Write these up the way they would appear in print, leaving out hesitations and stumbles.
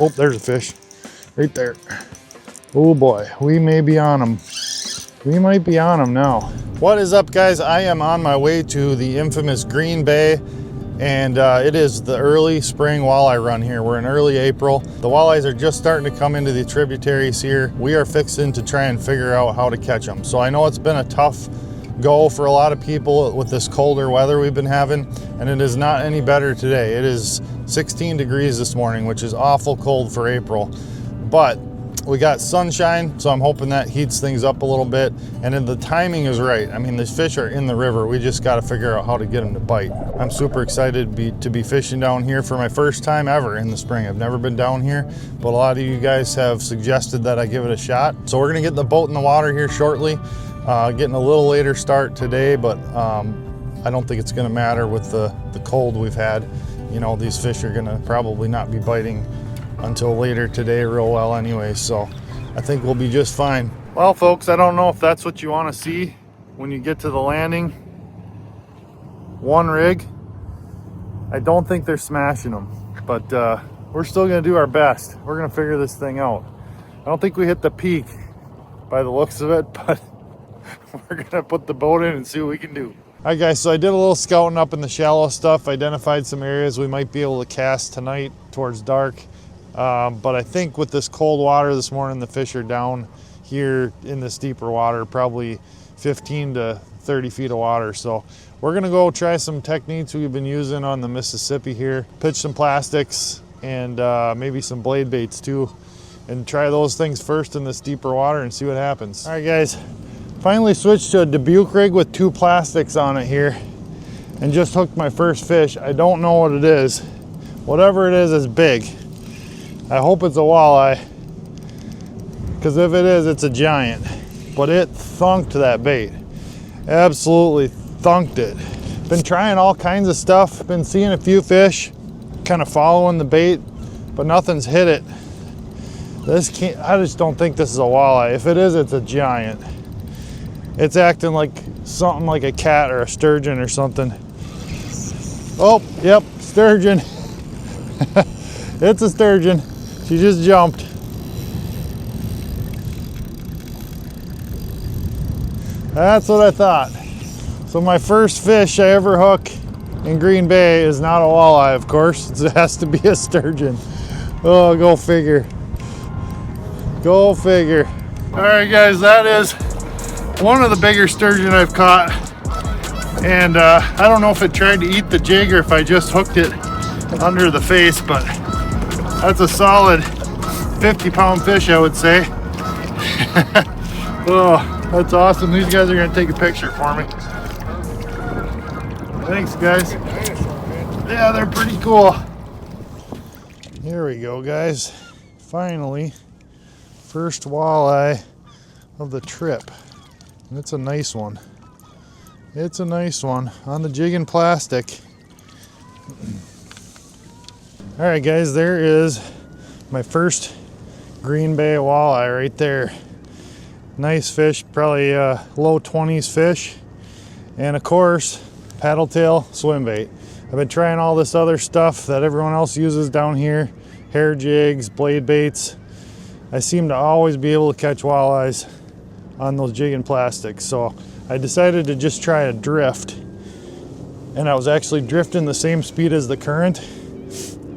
Oh, there's a fish right there. Oh boy, we may be on them. We might be on them now. What is up, guys? I am on my way to the infamous Green Bay, and it is the early spring walleye run here. We're in early April. The walleyes are just starting to come into the tributaries here. We are fixing to try and figure out how to catch them. So I know it's been a tough go for a lot of people with this colder weather we've been having, and it is not any better today. It is 16 degrees this morning, which is awful cold for April, but we got sunshine, so I'm hoping that heats things up a little bit, and then the timing is right. I mean, these fish are in the river. We just got to figure out how to get them to bite. I'm super excited to be fishing down here for my first time ever in the spring. I've never been down here, but a lot of you guys have suggested that I give it a shot. So we're gonna get the boat in the water here shortly. Getting a little later start today, but I don't think it's gonna matter with the cold we've had. You know, these fish are gonna probably not be biting until later today real well anyway, so I think we'll be just fine. Well, folks, I don't know if that's what you want to see when you get to the landing. One rig. I don't think they're smashing them, but we're still gonna do our best. We're gonna figure this thing out. I don't think we hit the peak by the looks of it, but we're gonna put the boat in and see what we can do. All right, guys, so I did a little scouting up in the shallow stuff, identified some areas we might be able to cast tonight towards dark. But I think with this cold water this morning, the fish are down here in this deeper water, probably 15 to 30 feet of water. So we're gonna go try some techniques we've been using on the Mississippi here, pitch some plastics and maybe some blade baits too, and try those things first in this deeper water and see what happens. All right, guys, finally switched to a Dubuque rig with 2 plastics on it here and just hooked my first fish. I don't know what it is. Whatever it is big. I hope it's a walleye, because if it is, it's a giant. But it thunked that bait. Absolutely thunked it. Been trying all kinds of stuff. Been seeing a few fish, kind of following the bait, but nothing's hit it. I just don't think this is a walleye. If it is, it's a giant. It's acting like something like a cat or a sturgeon or something. Oh, yep, sturgeon. It's a sturgeon. She just jumped. That's what I thought. So my first fish I ever hook in Green Bay is not a walleye, of course. It has to be a sturgeon. Oh, go figure. Go figure. All right, guys, that is one of the bigger sturgeon I've caught. And I don't know if it tried to eat the jig or if I just hooked it under the face, but that's a solid 50-pound fish, I would say. Oh, that's awesome. These guys are gonna take a picture for me. Thanks, guys. Yeah, they're pretty cool. Here we go, guys. Finally, first walleye of the trip. And it's a nice one. It's a nice one on the jig and plastic. All right, guys, there is my first Green Bay walleye right there. Nice fish, probably low 20s fish. And of course, paddle tail swim bait. I've been trying all this other stuff that everyone else uses down here, hair jigs, blade baits. I seem to always be able to catch walleyes on those jig and plastics. So I decided to just try a drift. And I was actually drifting the same speed as the current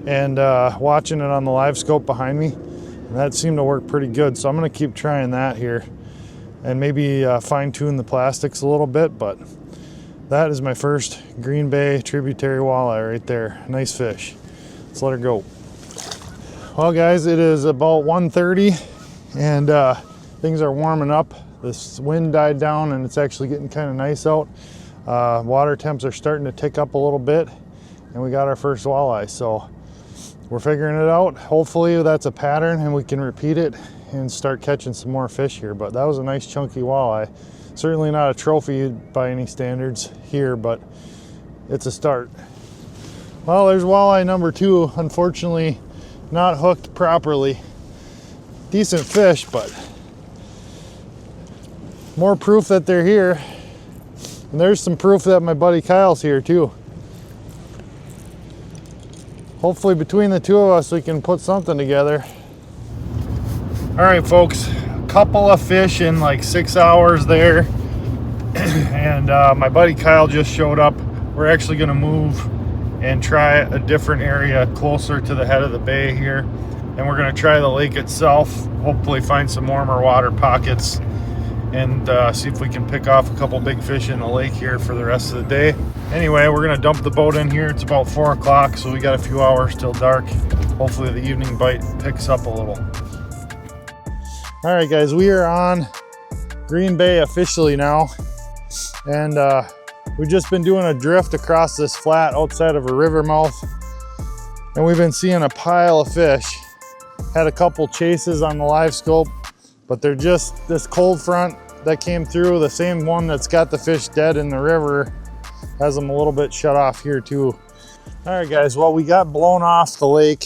and watching it on the live scope behind me. And that seemed to work pretty good. So I'm gonna keep trying that here and maybe fine tune the plastics a little bit, but that is my first Green Bay tributary walleye right there. Nice fish. Let's let her go. Well, guys, it is about 1:30 and things are warming up. This wind died down and it's actually getting kind of nice out. Water temps are starting to tick up a little bit and we got our first walleye. So we're figuring it out. Hopefully that's a pattern and we can repeat it and start catching some more fish here. But that was a nice chunky walleye. Certainly not a trophy by any standards here, but it's a start. Well, there's walleye number 2. Unfortunately, not hooked properly. Decent fish, but more proof that they're here. And there's some proof that my buddy Kyle's here too. hopefully between the two of us we can put something together. All right, folks, a couple of fish in like 6 hours there. And my buddy Kyle just showed up. We're actually going to move and try a different area closer to the head of the bay here. And we're going to try the lake itself, hopefully find some warmer water pockets, and see if we can pick off a couple big fish in the lake here for the rest of the day. Anyway, we're going to dump the boat in here. It's about 4 o'clock, so we got a few hours till dark. Hopefully the evening bite picks up a little. All right, guys, we are on Green Bay officially now. And we've just been doing a drift across this flat outside of a river mouth. And we've been seeing a pile of fish. Had a couple chases on the live scope, but they're just this cold front that came through, the same one that's got the fish dead in the river, has them a little bit shut off here too. All right, guys, well, we got blown off the lake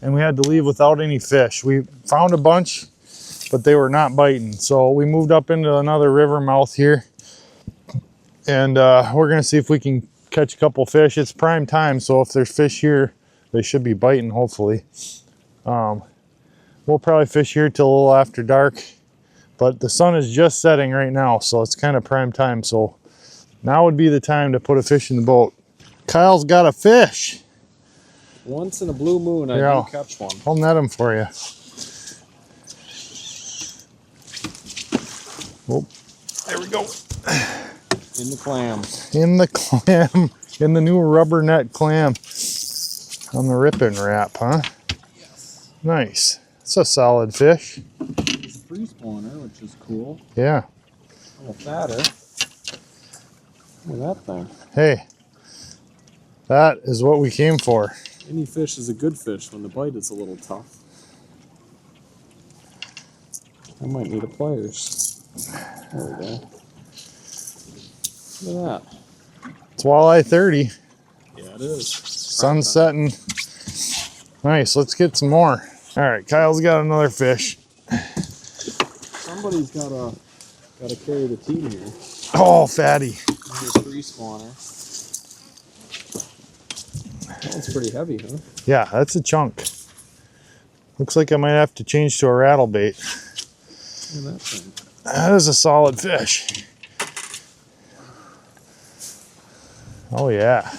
and we had to leave without any fish. We found a bunch, but they were not biting. So we moved up into another river mouth here. And we're gonna see if we can catch a couple fish. It's prime time, so if there's fish here, they should be biting, hopefully. We'll probably fish here till a little after dark, but the sun is just setting right now, so it's kind of prime time. So now would be the time to put a fish in the boat. Kyle's got a fish. Once in a blue moon, I do catch one. I'll net him for you. Oh, there we go. In the clam. In the clam. In the new rubber net clam. On the ripping wrap, huh? Yes. Nice. It's a solid fish. It's a free spawner, which is cool. Yeah. A little fatter. Look at that thing. Hey, that is what we came for. Any fish is a good fish when the bite is a little tough. I might need a pliers. There we go. Look at that. It's walleye 30. Yeah, it is. Sun setting. Nice, let's get some more. All right, Kyle's got another fish. Somebody's gotta carry the team here. Oh, fatty. Here's a free spawner. That's pretty heavy, huh? Yeah, that's a chunk. Looks like I might have to change to a rattle bait. Look at that thing. That is a solid fish. Oh yeah.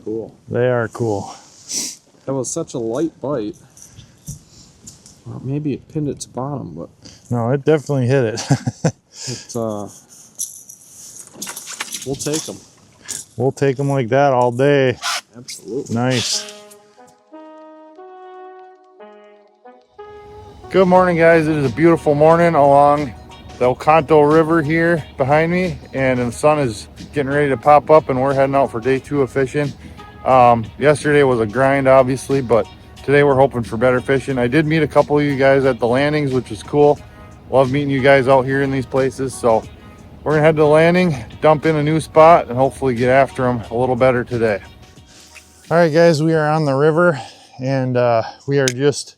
Cool. They are cool. That was such a light bite. Well, maybe it pinned its bottom, but No, it definitely hit it. We'll take them. We'll take them like that all day. Absolutely. Nice. Good morning, guys. It is a beautiful morning along the Oconto River here behind me, and the sun is getting ready to pop up, and we're heading out for day 2 of fishing. Yesterday was a grind, obviously, but today we're hoping for better fishing. I did meet a couple of you guys at the landings, which was cool. Love meeting you guys out here in these places. So we're gonna head to the landing, dump in a new spot, and hopefully get after them a little better today. All right, guys, we are on the river, and we are just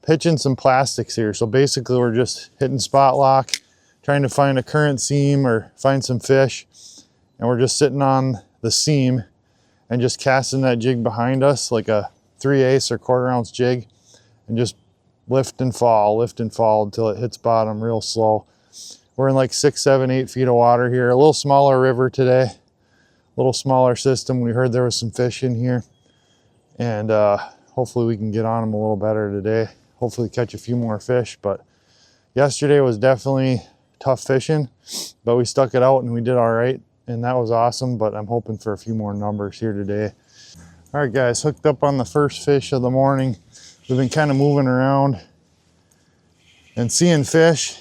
pitching some plastics here. So basically we're just hitting spot lock, trying to find a current seam or find some fish. And we're just sitting on the seam and just casting that jig behind us like a 3/8 or 1/4 ounce jig, and just lift and fall until it hits bottom real slow. We're in like 6, 7, 8 feet of water here. A little smaller river today, a little smaller system. We heard there was some fish in here, and hopefully we can get on them a little better today. Hopefully catch a few more fish, but yesterday was definitely tough fishing, but we stuck it out and we did all right, and that was awesome. But I'm hoping for a few more numbers here today. All right, guys, hooked up on the first fish of the morning. We've been kind of moving around and seeing fish,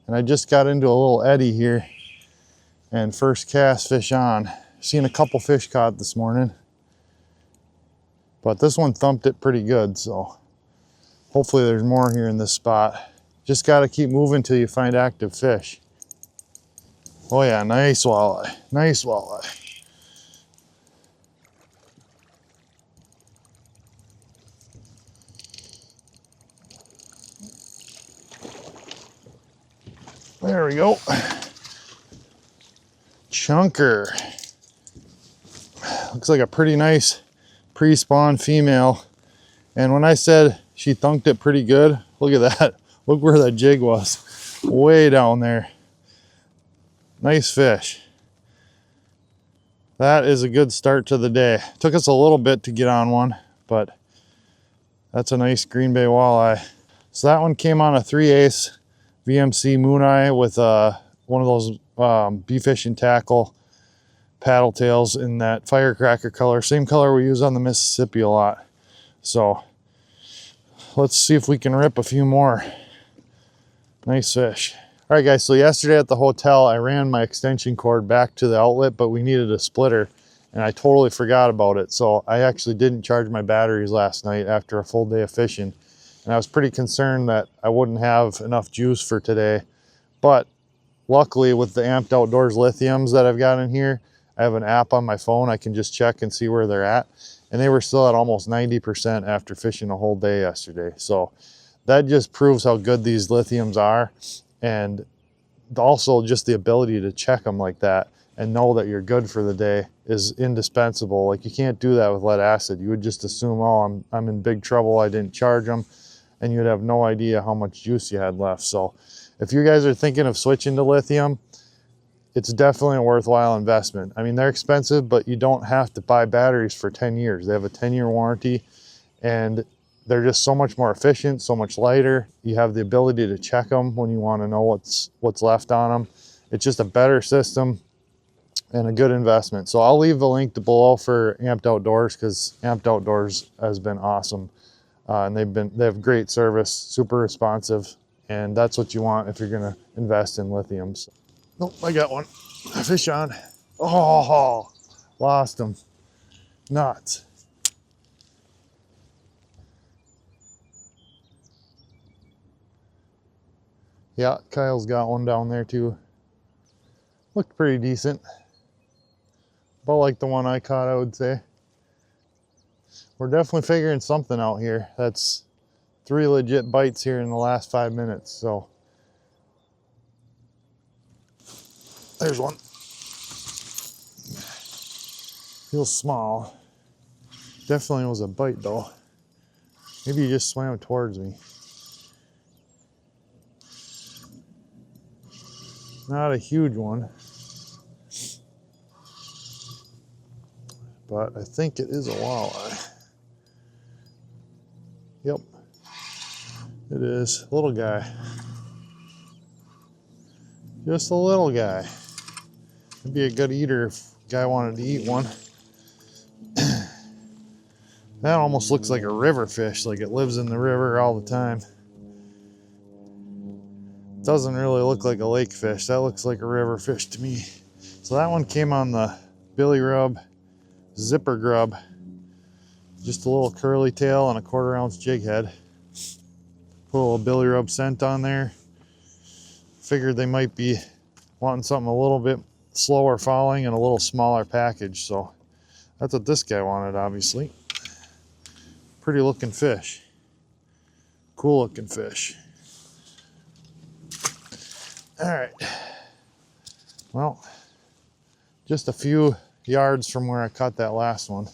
and I just got into a little eddy here, and first cast fish on. Seen a couple fish caught this morning, but this one thumped it pretty good, so hopefully there's more here in this spot. Just got to keep moving till you find active fish. Oh yeah, nice walleye, nice walleye. There we go. Chunker. Looks like a pretty nice pre-spawn female. And when I said she thunked it pretty good, look at that. Look where that jig was, way down there. Nice fish. That is a good start to the day. Took us a little bit to get on one, but that's a nice Green Bay walleye. So that one came on a 3/8 VMC Moon Eye with one of those bee fishing tackle paddle tails in that firecracker color. Same color we use on the Mississippi a lot. So let's see if we can rip a few more. Nice fish. All right, guys, so yesterday at the hotel, I ran my extension cord back to the outlet, but we needed a splitter, and I totally forgot about it. So I actually didn't charge my batteries last night after a full day of fishing. And I was pretty concerned that I wouldn't have enough juice for today. But luckily, with the Amped Outdoors lithiums that I've got in here, I have an app on my phone. I can just check and see where they're at. And they were still at almost 90% after fishing a whole day yesterday. So that just proves how good these lithiums are. And also just the ability to check them like that and know that you're good for the day is indispensable. Like, you can't do that with lead acid. You would just assume, oh, I'm in big trouble, I didn't charge them, and you'd have no idea how much juice you had left. So if you guys are thinking of switching to lithium, it's definitely a worthwhile investment. I mean, they're expensive, but you don't have to buy batteries for 10 years. They have a 10-year warranty, and they're just so much more efficient, so much lighter. You have the ability to check them when you want to know what's left on them. It's just a better system and a good investment. So I'll leave the link below for Amped Outdoors, because Amped Outdoors has been awesome. And they have great service, super responsive, and that's what you want if you're gonna invest in lithiums. Nope, I got one. Fish on. Oh, lost him. Nuts. Yeah, Kyle's got one down there too. Looked pretty decent. About like the one I caught, I would say. We're definitely figuring something out here. That's 3 legit bites here in the last 5 minutes, so. There's one. Feels small. Definitely was a bite though. Maybe he just swam towards me. Not a huge one, but I think it is a walleye. Yep, it is. Little guy. Just a little guy. It'd be a good eater if the guy wanted to eat one. That almost looks like a river fish, like it lives in the river all the time. Doesn't really look like a lake fish. That looks like a river fish to me. So that one came on the Billy Rub Zipper Grub. Just a little curly tail and a 1/4 ounce jig head. Put a little Billy Rub scent on there. Figured they might be wanting something a little bit slower falling and a little smaller package. So that's what this guy wanted, obviously. Pretty looking fish. Cool looking fish. All right, well, just a few yards from where I caught that last one.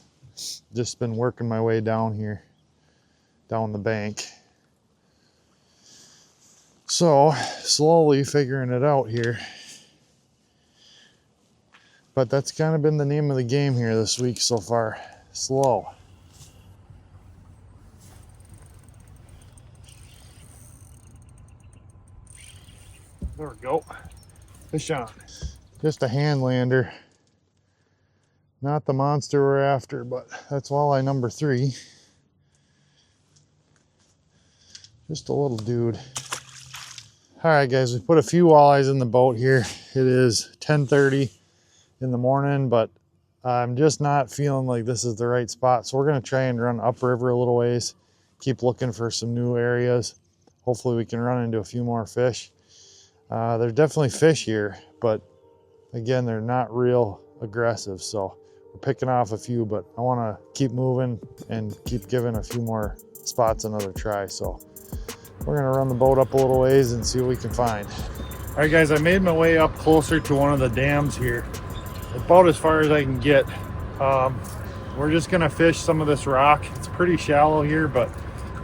Just been working my way down here, down the bank. So, slowly figuring it out here. But that's kind of been the name of the game here this week so far. Slow. There we go. Fish on. Just a hand lander. Not the monster we're after, but that's walleye number 3. Just a little dude. All right, guys, we put a few walleyes in the boat here. It is 10:30 in the morning, but I'm just not feeling like this is the right spot. So we're gonna try and run upriver a little ways, keep looking for some new areas. Hopefully we can run into a few more fish. There's definitely fish here, but again, they're not real aggressive. So we're picking off a few, but I want to keep moving and keep giving a few more spots another try. So we're going to run the boat up a little ways and see what we can find. All right, guys, I made my way up closer to one of the dams here, about as far as I can get. We're just gonna fish some of this rock. It's pretty shallow here, but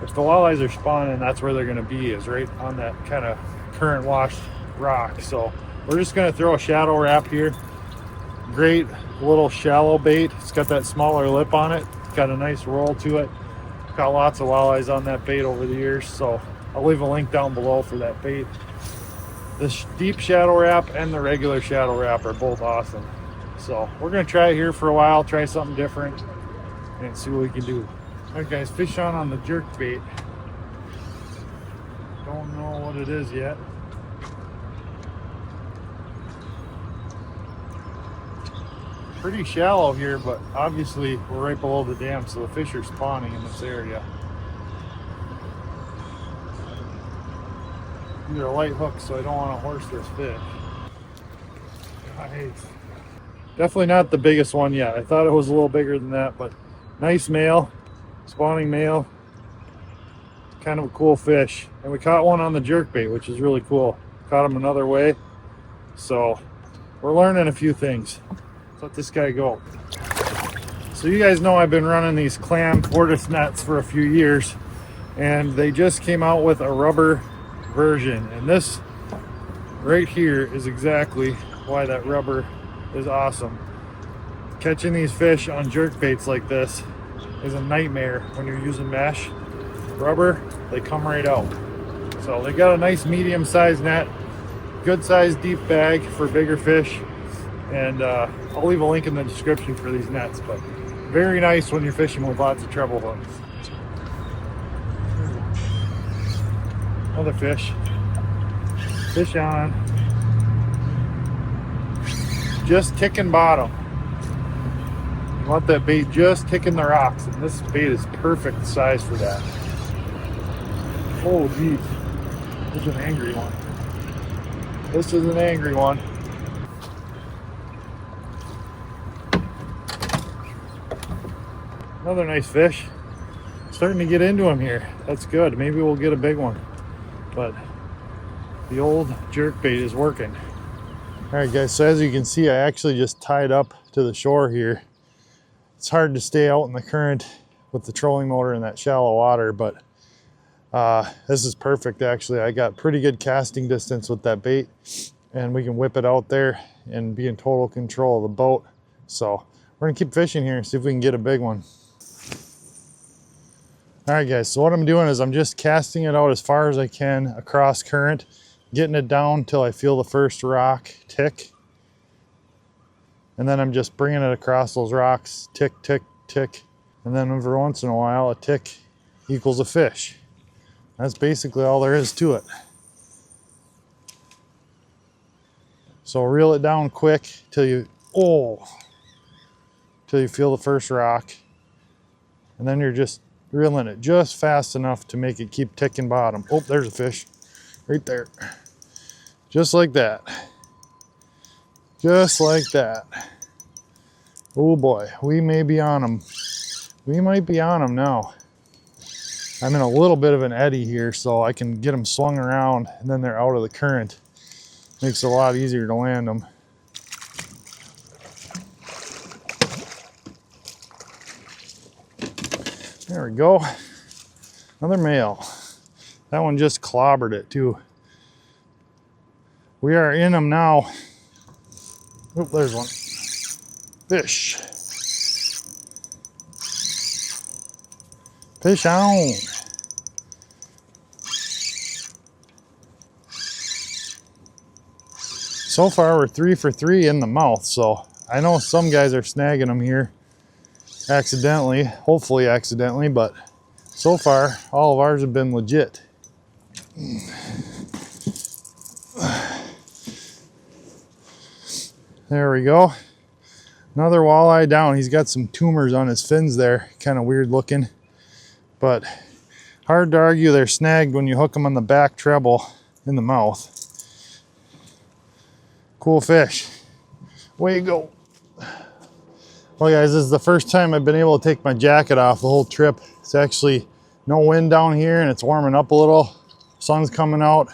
if the walleyes are spawning, that's where they're gonna be, is right on that kind of current washed rock. So we're just gonna throw a shadow wrap here. Great little shallow bait. It's got that smaller lip on it. It's got a nice roll to it. Got lots of walleyes on that bait over the years, so I'll leave a link down below for that bait. The deep shadow wrap and the regular shadow wrap are both awesome. So we're gonna try it here for a while, try something different, and see what we can do. All right, guys, fish on the jerk bait. Don't know what it is yet. Pretty shallow here, but obviously we're right below the dam, so the fish are spawning in this area. These are light hooks, so I don't want to horse this fish. Nice. Definitely not the biggest one yet. I thought it was a little bigger than that, but nice male, spawning male. Kind of a cool fish. And we caught one on the jerkbait, which is really cool. Caught him another way. So we're learning a few things. Let's let this guy go. So you guys know I've been running these clam tortoise nets for a few years, and they just came out with a rubber version. And this right here is exactly why that rubber is awesome. Catching these fish on jerk baits like this is a nightmare when you're using mesh. Rubber, they come right out. So they got a nice medium-sized net, good sized deep bag for bigger fish, and I'll leave a link in the description for these nets, but very nice when you're fishing with lots of treble hooks. Another fish. Fish on. Just ticking bottom. You want that bait just ticking the rocks, and this bait is perfect size for that. Oh geez, this is an angry one. This is an angry one. Another nice fish. Starting to get into him here. That's good. Maybe we'll get a big one. But the old jerk bait is working. All right, guys, so as you can see, I actually just tied up to the shore here. It's hard to stay out in the current with the trolling motor in that shallow water, but this is perfect actually. I got pretty good casting distance with that bait, and we can whip it out there and be in total control of the boat. So we're gonna keep fishing here and see if we can get a big one. All right, guys, so what I'm doing is I'm just casting it out as far as I can across current, getting it down till I feel the first rock tick. And then I'm just bringing it across those rocks, tick, tick, tick. And then every once in a while, a tick equals a fish. That's basically all there is to it. So reel it down quick till you, till you feel the first rock. And then you're just reeling it just fast enough to make it keep ticking bottom. Oh, there's a fish right there. Just like that. Just like that. Oh boy, we may be on them. We might be on them now. I'm in a little bit of an eddy here, so I can get them swung around and then they're out of the current. Makes it a lot easier to land them. There we go. Another male. That one just clobbered it too. We are in them now. Oh, there's one. Fish. Fish on. So far we're 3 for 3 in the mouth, so I know some guys are snagging them here accidentally, hopefully accidentally, but so far all of ours have been legit. There we go. Another walleye down. He's got some tumors on his fins there, kind of weird looking, but hard to argue they're snagged when you hook them on the back treble in the mouth. Cool fish. Way you go. Well guys, this is the first time I've been able to take my jacket off the whole trip. It's actually no wind down here and it's warming up a little. Sun's coming out.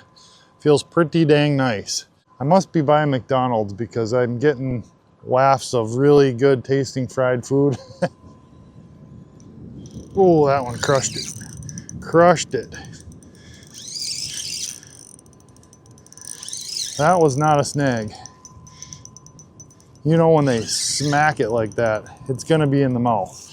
Feels pretty dang nice. I must be by McDonald's because I'm getting wafts of really good tasting fried food. Oh, that one crushed it. Crushed it. That was not a snag. You know when they smack it like that, it's gonna be in the mouth.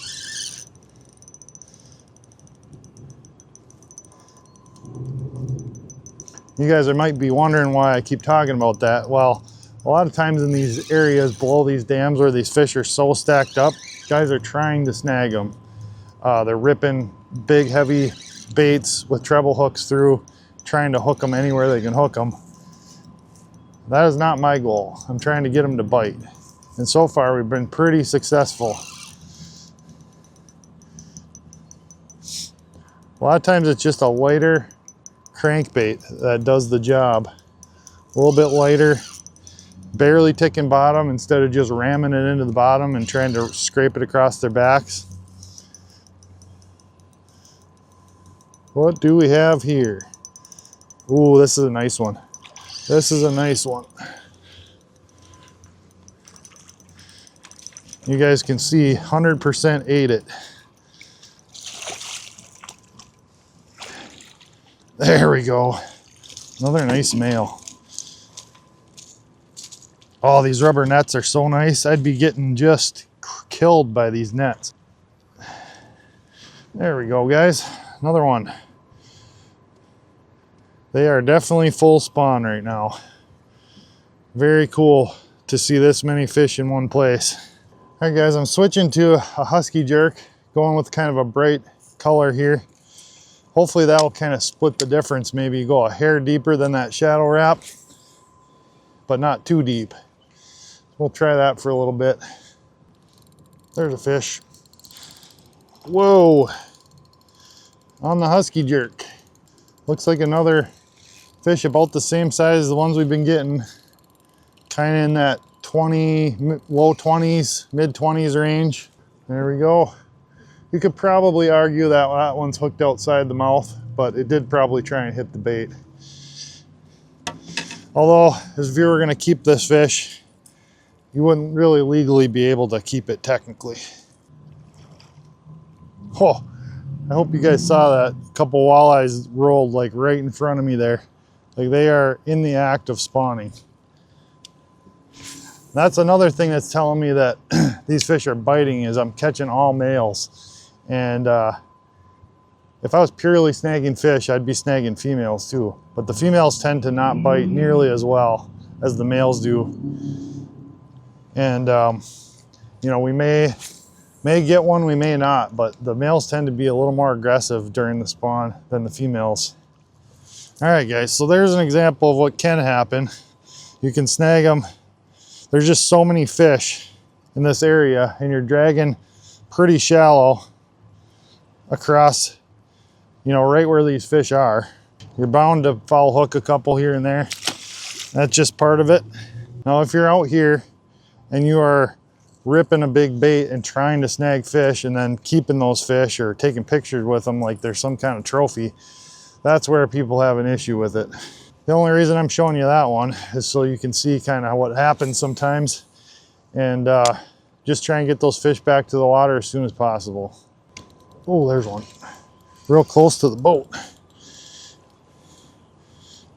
You guys might be wondering why I keep talking about that. Well, a lot of times in these areas below these dams where these fish are so stacked up, guys are trying to snag them. They're ripping big, heavy baits with treble hooks through, trying to hook them anywhere they can hook them. That is not my goal. I'm trying to get them to bite. And so far, we've been pretty successful. A lot of times it's just a lighter crankbait that does the job. A little bit lighter, barely ticking bottom instead of just ramming it into the bottom and trying to scrape it across their backs. What do we have here? Ooh, this is a nice one. This is a nice one. You guys can see 100% ate it. There we go. Another nice male. Oh, these rubber nets are so nice. I'd be getting just killed by these nets. There we go, guys. Another one. They are definitely full spawn right now. Very cool to see this many fish in one place. All right, guys, I'm switching to a husky jerk, going with kind of a bright color here. Hopefully that will kind of split the difference. Maybe go a hair deeper than that shadow wrap, but not too deep. We'll try that for a little bit. There's a fish. Whoa, on the husky jerk. Looks like another fish about the same size as the ones we've been getting. Kind of in that 20, low 20s, mid 20s range. There we go. You could probably argue that that one's hooked outside the mouth, but it did probably try and hit the bait. Although, if you were gonna keep this fish, you wouldn't really legally be able to keep it technically. Oh, I hope you guys saw that. A couple walleyes rolled like right in front of me there. Like they are in the act of spawning. That's another thing that's telling me that these fish are biting is I'm catching all males. And if I was purely snagging fish, I'd be snagging females too. But the females tend to not bite nearly as well as the males do. And you know, we may get one, we may not, but the males tend to be a little more aggressive during the spawn than the females. All right, guys, so there's an example of what can happen. You can snag them. There's just so many fish in this area, and you're dragging pretty shallow across, you know, right where these fish are. You're bound to foul hook a couple here and there. That's just part of it. Now, if you're out here and you are ripping a big bait and trying to snag fish and then keeping those fish or taking pictures with them like there's some kind of trophy, that's where people have an issue with it. The only reason I'm showing you that one is so you can see kind of what happens sometimes and just try and get those fish back to the water as soon as possible. Oh, there's one. Real close to the boat.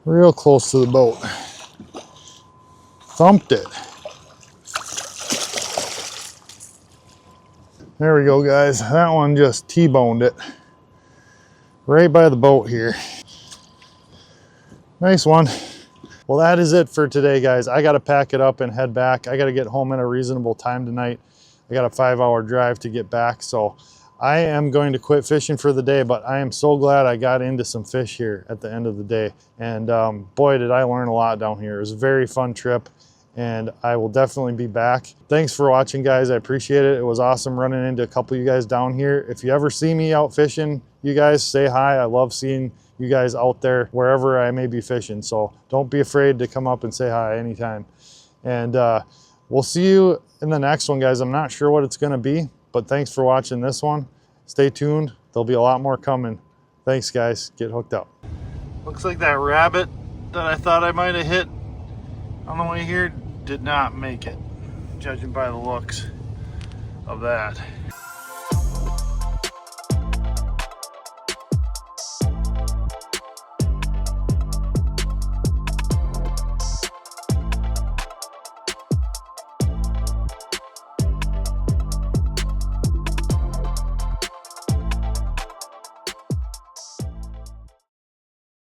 Real close to the boat. Thumped it. There we go, guys. That one just T-boned it. Right by the boat here. Nice one. Well, that is it for today, guys. I got to pack it up and head back. I got to get home at a reasonable time tonight. I got a 5-hour drive to get back, so I am going to quit fishing for the day, but I am so glad I got into some fish here at the end of the day. And boy, did I learn a lot down here. It was a very fun trip, and I will definitely be back. Thanks for watching, guys. I appreciate it. It was awesome running into a couple of you guys down here. If you ever see me out fishing, you guys say hi. I love seeing you guys out there wherever I may be fishing. So don't be afraid to come up and say hi anytime. And we'll see you in the next one, guys. I'm not sure what it's going to be, but thanks for watching this one. Stay tuned. There'll be a lot more coming. Thanks, guys. Get hooked up. Looks like that rabbit that I thought I might have hit on the way here did not make it. judging by the looks of that.